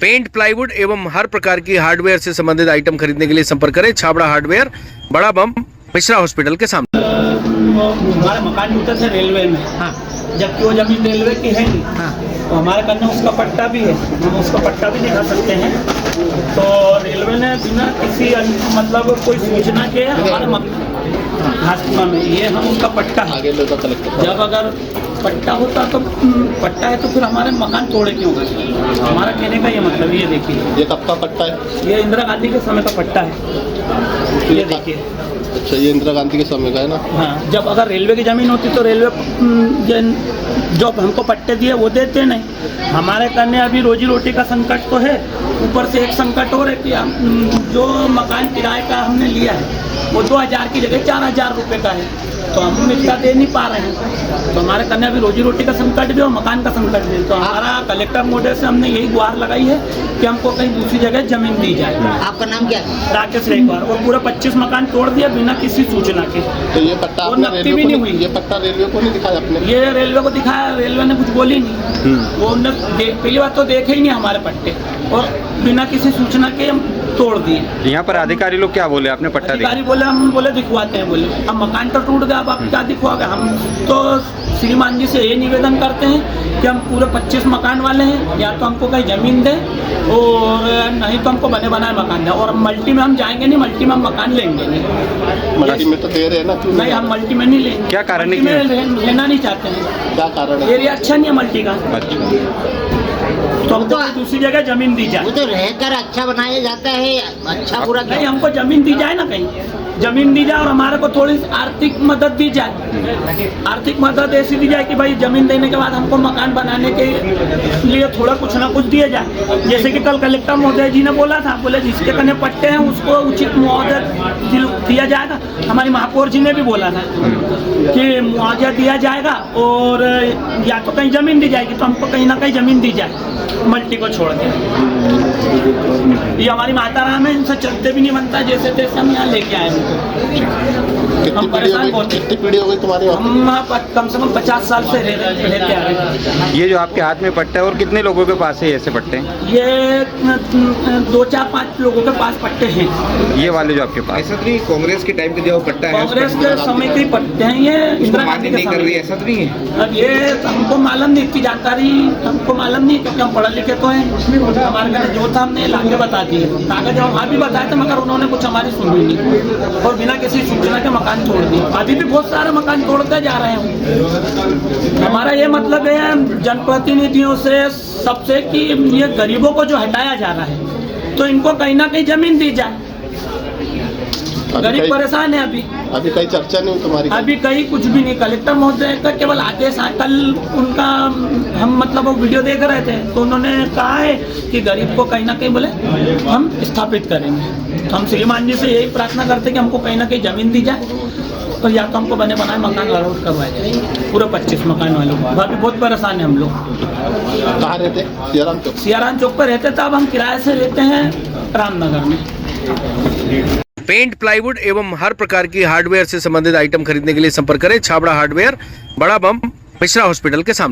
Paint, plywood एवं हर प्रकार की हार्डवेयर से संबंधित आइटम खरीदने के लिए संपर्क करें छाबड़ा हार्डवेयर, बड़ा बम, मिश्रा हॉस्पिटल के सामने। हमारे मकान टूटे थे रेलवे में। हाँ, जबकि वो जमीन रेलवे की है नहीं। हाँ, तो हमारे करने उसका पट्टा भी है, हम उसका पट्टा भी दिखा सकते हैं। तो रेलवे ने बिना किसी मतलब कोई सूचना के हमारे भाजपा में ये हम उसका पट्टा है। जब अगर पट्टा होता तो पट्टा है तो फिर हमारे मकान तोड़े क्यों गए? हमारा कहने का ये मतलब, ये देखिए, ये कब का पट्टा है? ये इंदिरा गांधी के समय का पट्टा है। ये देखिए। अच्छा, ये इंदिरा गांधी के समय का है ना? हाँ, जब अगर रेलवे की ज़मीन होती तो रेलवे जो हमको पट्टे दिए वो देते नहीं। हमारे करने अभी रोजी रोटी का संकट तो है, ऊपर से एक संकट और है कि जो मकान किराए का हमने लिया है वो 2000 की जगह 4000 रुपये का है, तो हम इतना दे नहीं पा रहे हैं। तो हमारे करने अभी रोजी रोटी का संकट भी और मकान का संकट भी। तो हमारा कलेक्टर महोदय से हमने यही गुहार लगाई है कि हमको कहीं दूसरी जगह जमीन दी जाए। आपका नाम क्या है? राकेश रेखवार। और पूरा 25 मकान तोड़ दिया बिना किसी सूचना के। तो ये पट्टा आपने रेलवे को नहीं, ये पट्टा रेलवे को नहीं दिखाया आपने? ये रेलवे को दिखाया, रेलवे ने कुछ बोली नहीं। वो पहली बात तो देखे ही नहीं हमारे पट्टे, और बिना किसी सूचना के हम तोड़ दिए। यहाँ पर अधिकारी लोग क्या बोले? आपने पट्टा अधिकारी बोले, हम बोले दिखवाते हैं। बोले अब मकान तो टूट गया, अब आप क्या दिखवाओगे? हम तो श्रीमान जी से ये निवेदन करते हैं कि हम पूरे 25 मकान वाले हैं, या तो हमको कहीं ज़मीन दें और नहीं तो हमको बने बनाए मकान दें। और मल्टी में हम जाएंगे नहीं, मल्टी में हम मकान लेंगे नहीं। मल्टी में तो दे रहे हैं ना? नहीं, हम मल्टी में नहीं लेंगे। क्या कारण है? लेना नहीं चाहते हैं। क्या कारण है? एरिया अच्छा नहीं है मल्टी का, तो हमको दूसरी जगह जमीन दी जाए। वो तो रहकर अच्छा बनाया जाता है, अच्छा पूरा नहीं, हमको जमीन दी जाए ना, कहीं जमीन दी जाए और हमारे को थोड़ी आर्थिक मदद दी जाए। आर्थिक मदद ऐसी दी जाए कि भाई जमीन देने के बाद हमको मकान बनाने के लिए थोड़ा कुछ ना कुछ दिया जाए। जैसे कि कल कलेक्टर महोदय जी ने बोला था, बोले जिसके कने पट्टे हैं उसको उचित मुआवजा दिया जाएगा। हमारी महापौर जी ने भी बोला था कि मुआवजा दिया जाएगा और या तो कहीं जमीन दी जाएगी, तो हमको कहीं ना कहीं जमीन दी जाए मल्टी को छोड़ के। ये हमारी माता राम है, इनसे चलते भी नहीं बनता, जैसे तैसे हम यहाँ लेके आए हैं। हम परेशान होते। कितनी पीढ़ी हो गई तुम्हारी? हम कम से कम 50 साल से रहते आ रहे हैं। ये जो आपके हाथ में पट्टा है, और कितने लोगों के पास है ऐसे पट्टे? ये 2-4-5 लोगों के पास पट्टे हैं। ये वाले जो आपके पास? ऐसा तो नहीं, कांग्रेस के टाइम पे जो पट्टा है, कांग्रेस के समय के पट्टे हैं, ये इंदिरा गांधी के कर रही है, समय। ऐसा तो नहीं है। अब ये हमको मालूम नहीं, इतनी जानकारी हमको मालूम नहीं, क्योंकि हम पढ़े लिखे तो हैं। हमारे घर जो था हमने लाके बता दिए, कागज वहाँ भी बताए थे, मगर उन्होंने कुछ हमारी सुनी नहीं और बिना किसी सूचना के मकान तोड़ दिए। अभी भी बहुत सारे मकान तोड़ते जा रहे हैं। हमारा ये मतलब है जनप्रतिनिधियों से सबसे कि ये गरीबों को जो हटाया जा रहा है, तो इनको कहीं ना कहीं जमीन दी जाए। गरीब परेशान है। अभी कहीं चर्चा नहीं हुई तुम्हारी? अभी कहीं कुछ भी नहीं। कलेक्टर महोदय का केवल आदेश आया। कल उनका हम मतलब वो वीडियो देख रहे थे, तो उन्होंने कहा है कि गरीब को कहीं ना कहीं बोले हम स्थापित करेंगे। तो हम श्रीमान जी से यही प्रार्थना करते हैं कि हमको कहीं ना कहीं जमीन दी जाए, और या तो हमको बने बनाए मकान अलॉट करवाया जाए पूरे 25 मकान वालों को। अभी बहुत परेशान है हम लोग। कहाँ रहते? सियाराम चौक। सियाराम चौक पर रहते थे, अब हम किराए से रहते हैं रामनगर में। पेंट, प्लाईवुड एवं हर प्रकार की हार्डवेयर से संबंधित आइटम खरीदने के लिए संपर्क करें छाबड़ा हार्डवेयर, बड़ा बम, मिश्रा हॉस्पिटल के सामने।